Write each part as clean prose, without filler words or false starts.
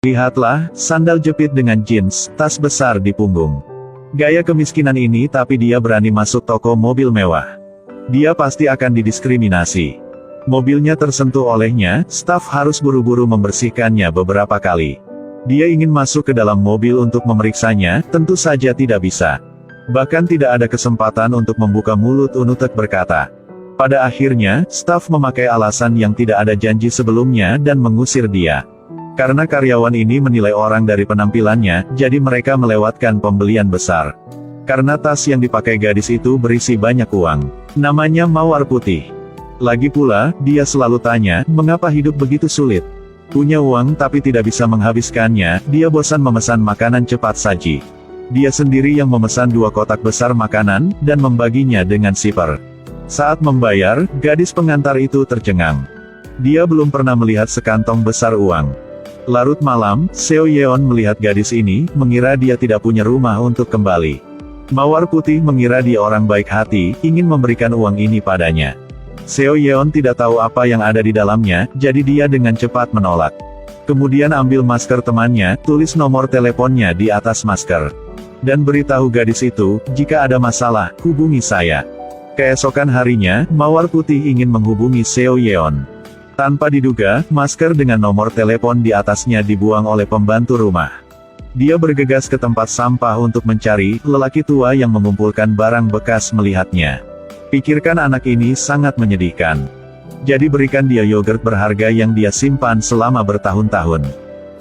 Lihatlah, sandal jepit dengan jeans, tas besar di punggung. Gaya kemiskinan ini tapi dia berani masuk toko mobil mewah. Dia pasti akan didiskriminasi. Mobilnya tersentuh olehnya, staf harus buru-buru membersihkannya beberapa kali. Dia ingin masuk ke dalam mobil untuk memeriksanya, tentu saja tidak bisa. Bahkan tidak ada kesempatan untuk membuka mulut untuk berkata. Pada akhirnya, staf memakai alasan yang tidak ada janji sebelumnya dan mengusir dia. Karena karyawan ini menilai orang dari penampilannya, jadi mereka melewatkan pembelian besar. Karena tas yang dipakai gadis itu berisi banyak uang. Namanya Mawar Putih. Lagi pula, dia selalu tanya, mengapa hidup begitu sulit? Punya uang tapi tidak bisa menghabiskannya, dia bosan memesan makanan cepat saji. Dia sendiri yang memesan 2 kotak besar makanan, dan membaginya dengan shipper. Saat membayar, gadis pengantar itu tercengang. Dia belum pernah melihat sekantong besar uang. Larut malam, Seo Yeon melihat gadis ini, mengira dia tidak punya rumah untuk kembali. Mawar Putih mengira dia orang baik hati, ingin memberikan uang ini padanya. Seo Yeon tidak tahu apa yang ada di dalamnya, jadi dia dengan cepat menolak. Kemudian ambil masker temannya, tulis nomor teleponnya di atas masker. Dan beritahu gadis itu, jika ada masalah, hubungi saya. Keesokan harinya, Mawar Putih ingin menghubungi Seo Yeon. Tanpa diduga, masker dengan nomor telepon di atasnya dibuang oleh pembantu rumah. Dia bergegas ke tempat sampah untuk mencari, lelaki tua yang mengumpulkan barang bekas melihatnya. Pikirkan anak ini sangat menyedihkan. Jadi berikan dia yogurt berharga yang dia simpan selama bertahun-tahun.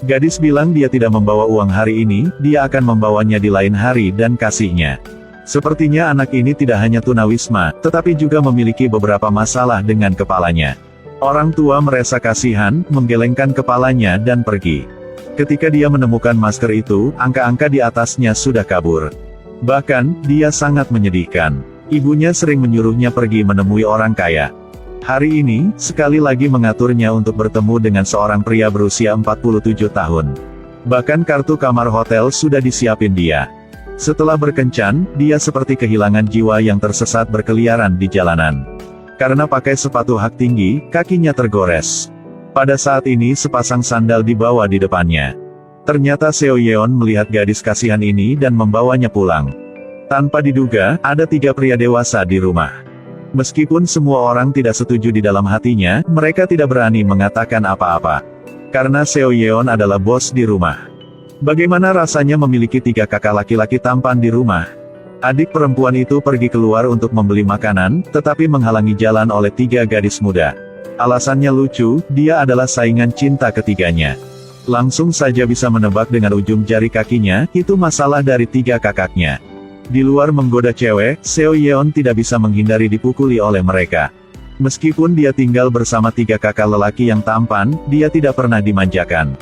Gadis bilang dia tidak membawa uang hari ini, dia akan membawanya di lain hari dan kasihnya. Sepertinya anak ini tidak hanya tunawisma, tetapi juga memiliki beberapa masalah dengan kepalanya. Orang tua merasa kasihan, menggelengkan kepalanya dan pergi. Ketika dia menemukan masker itu, angka-angka di atasnya sudah kabur. Bahkan, dia sangat menyedihkan. Ibunya sering menyuruhnya pergi menemui orang kaya. Hari ini, sekali lagi mengaturnya untuk bertemu dengan seorang pria berusia 47 tahun. Bahkan kartu kamar hotel sudah disiapin dia. Setelah berkencan, dia seperti kehilangan jiwa yang tersesat berkeliaran di jalanan. Karena pakai sepatu hak tinggi, kakinya tergores. Pada saat ini sepasang sandal dibawa di depannya. Ternyata Seo Yeon melihat gadis kasihan ini dan membawanya pulang. Tanpa diduga, ada 3 pria dewasa di rumah. Meskipun semua orang tidak setuju di dalam hatinya, mereka tidak berani mengatakan apa-apa. Karena Seo Yeon adalah bos di rumah. Bagaimana rasanya memiliki 3 kakak laki-laki tampan di rumah? Adik perempuan itu pergi keluar untuk membeli makanan, tetapi menghalangi jalan oleh 3 gadis muda. Alasannya lucu, dia adalah saingan cinta ketiganya. Langsung saja bisa menebak dengan ujung jari kakinya, itu masalah dari 3 kakaknya. Di luar menggoda cewek, Seo Yeon tidak bisa menghindari dipukuli oleh mereka. Meskipun dia tinggal bersama 3 kakak lelaki yang tampan, dia tidak pernah dimanjakan.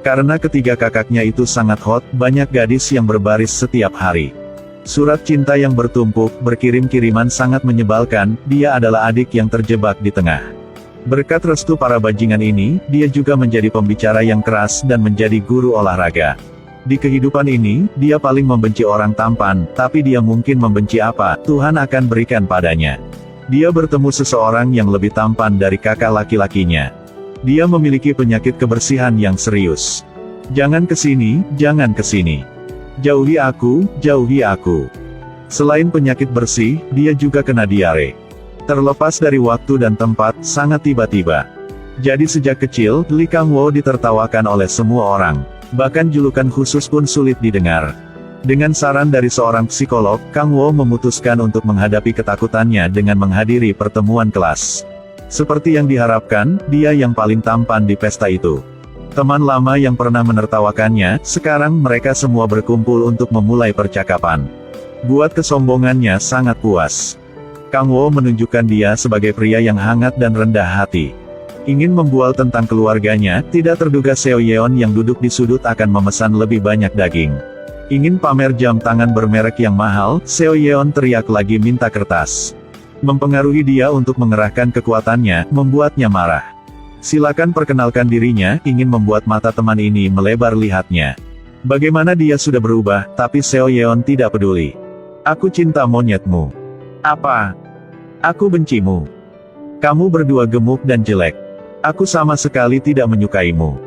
Karena ketiga kakaknya itu sangat hot, banyak gadis yang berbaris setiap hari. Surat cinta yang bertumpuk, berkirim-kiriman sangat menyebalkan, dia adalah adik yang terjebak di tengah. Berkat restu para bajingan ini, dia juga menjadi pembicara yang keras dan menjadi guru olahraga. Di kehidupan ini, dia paling membenci orang tampan, tapi dia mungkin membenci apa, Tuhan akan berikan padanya. Dia bertemu seseorang yang lebih tampan dari kakak laki-lakinya. Dia memiliki penyakit kebersihan yang serius. Jangan kesini, jangan kesini. Jauhi aku, jauhi aku. Selain penyakit bersih, dia juga kena diare. Terlepas dari waktu dan tempat, sangat tiba-tiba. Jadi sejak kecil, Lee Kang Wo ditertawakan oleh semua orang. Bahkan julukan khusus pun sulit didengar. Dengan saran dari seorang psikolog, Kang Wo memutuskan untuk menghadapi ketakutannya dengan menghadiri pertemuan kelas. Seperti yang diharapkan, dia yang paling tampan di pesta itu. Teman lama yang pernah menertawakannya, sekarang mereka semua berkumpul untuk memulai percakapan. Buat kesombongannya sangat puas. Kang Wo menunjukkan dia sebagai pria yang hangat dan rendah hati. Ingin membual tentang keluarganya, tidak terduga Seo Yeon yang duduk di sudut akan memesan lebih banyak daging. Ingin pamer jam tangan bermerek yang mahal, Seo Yeon teriak lagi minta kertas. Mempengaruhi dia untuk mengerahkan kekuatannya, membuatnya marah. Silakan perkenalkan dirinya, ingin membuat mata teman ini melebar lihatnya. Bagaimana dia sudah berubah, tapi Seo Yeon tidak peduli. Aku cinta monyetmu. Apa? Aku bencimu. Kamu berdua gemuk dan jelek. Aku sama sekali tidak menyukaimu.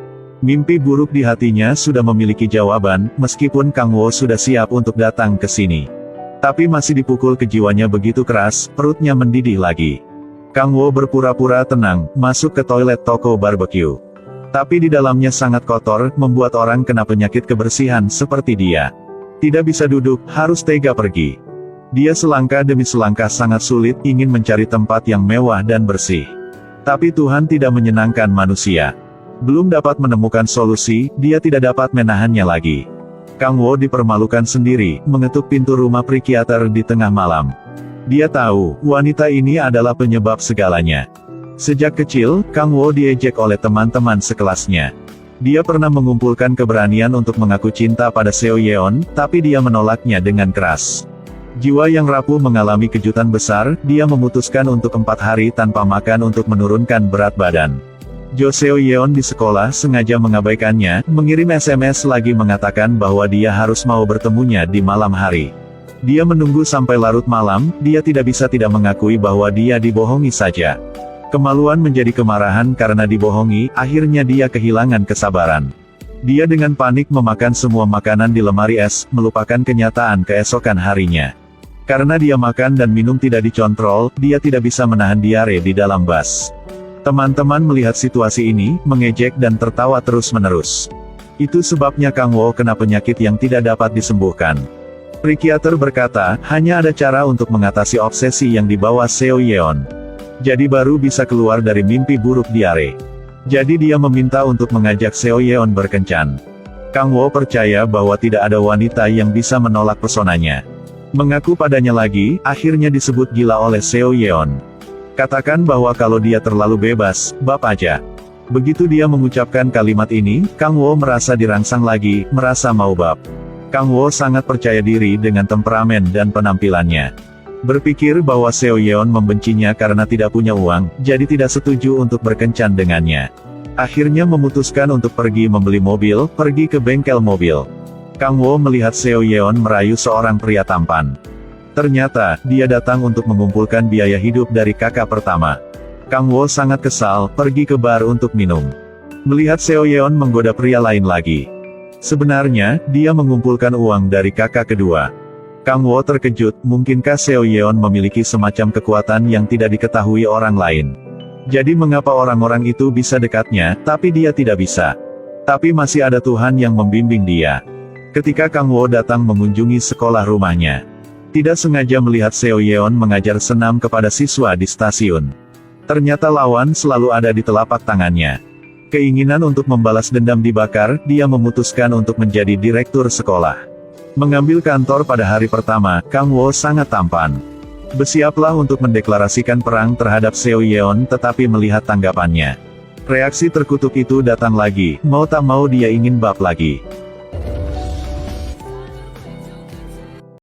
Mimpi buruk di hatinya sudah memiliki jawaban, meskipun Kang Wo sudah siap untuk datang ke sini. Tapi masih dipukul ke jiwanya begitu keras, perutnya mendidih lagi. Kang Wo berpura-pura tenang, masuk ke toilet toko barbecue. Tapi di dalamnya sangat kotor, membuat orang kena penyakit kebersihan seperti dia. Tidak bisa duduk, harus tega pergi. Dia selangkah demi selangkah sangat sulit, ingin mencari tempat yang mewah dan bersih. Tapi Tuhan tidak menyenangkan manusia. Belum dapat menemukan solusi, dia tidak dapat menahannya lagi. Kang Wo dipermalukan sendiri, mengetuk pintu rumah psikiater di tengah malam. Dia tahu, wanita ini adalah penyebab segalanya. Sejak kecil, Kang Wo diejek oleh teman-teman sekelasnya. Dia pernah mengumpulkan keberanian untuk mengaku cinta pada Seo Yeon, tapi dia menolaknya dengan keras. Jiwa yang rapuh mengalami kejutan besar, dia memutuskan untuk 4 hari tanpa makan untuk menurunkan berat badan. Jo Seo Yeon di sekolah sengaja mengabaikannya, mengirim SMS lagi mengatakan bahwa dia harus mau bertemunya di malam hari. Dia menunggu sampai larut malam, dia tidak bisa tidak mengakui bahwa dia dibohongi saja. Kemaluan menjadi kemarahan karena dibohongi, akhirnya dia kehilangan kesabaran. Dia dengan panik memakan semua makanan di lemari es, melupakan kenyataan keesokan harinya. Karena dia makan dan minum tidak dicontrol, dia tidak bisa menahan diare di dalam bus. Teman-teman melihat situasi ini, mengejek dan tertawa terus-menerus. Itu sebabnya Kang Wo kena penyakit yang tidak dapat disembuhkan. Psikiater berkata, hanya ada cara untuk mengatasi obsesi yang dibawa Seo Yeon. Jadi baru bisa keluar dari mimpi buruk diare. Jadi dia meminta untuk mengajak Seo Yeon berkencan. Kang Wo percaya bahwa tidak ada wanita yang bisa menolak pesonanya. Mengaku padanya lagi, akhirnya disebut gila oleh Seo Yeon. Katakan bahwa kalau dia terlalu bebas, bab aja. Begitu dia mengucapkan kalimat ini, Kang Wo merasa dirangsang lagi, merasa mau bab. Kang Wo sangat percaya diri dengan temperamen dan penampilannya. Berpikir bahwa Seo Yeon membencinya karena tidak punya uang, jadi tidak setuju untuk berkencan dengannya. Akhirnya memutuskan untuk pergi membeli mobil, pergi ke bengkel mobil. Kang Wo melihat Seo Yeon merayu seorang pria tampan. Ternyata, dia datang untuk mengumpulkan biaya hidup dari kakak pertama. Kang Wo sangat kesal, pergi ke bar untuk minum. Melihat Seo Yeon menggoda pria lain lagi. Sebenarnya, dia mengumpulkan uang dari kakak kedua. Kang Wo terkejut, mungkinkah Seo Yeon memiliki semacam kekuatan yang tidak diketahui orang lain. Jadi mengapa orang-orang itu bisa dekatnya, tapi dia tidak bisa. Tapi masih ada Tuhan yang membimbing dia. Ketika Kang Wo datang mengunjungi sekolah rumahnya, tidak sengaja melihat Seo Yeon mengajar senam kepada siswa di stasiun. Ternyata lawan selalu ada di telapak tangannya. Keinginan untuk membalas dendam dibakar, dia memutuskan untuk menjadi direktur sekolah. Mengambil kantor pada hari pertama, Kang Wo sangat tampan. Bersiaplah untuk mendeklarasikan perang terhadap Seo Yeon, tetapi melihat tanggapannya. Reaksi terkutuk itu datang lagi, mau tak mau dia ingin bab lagi.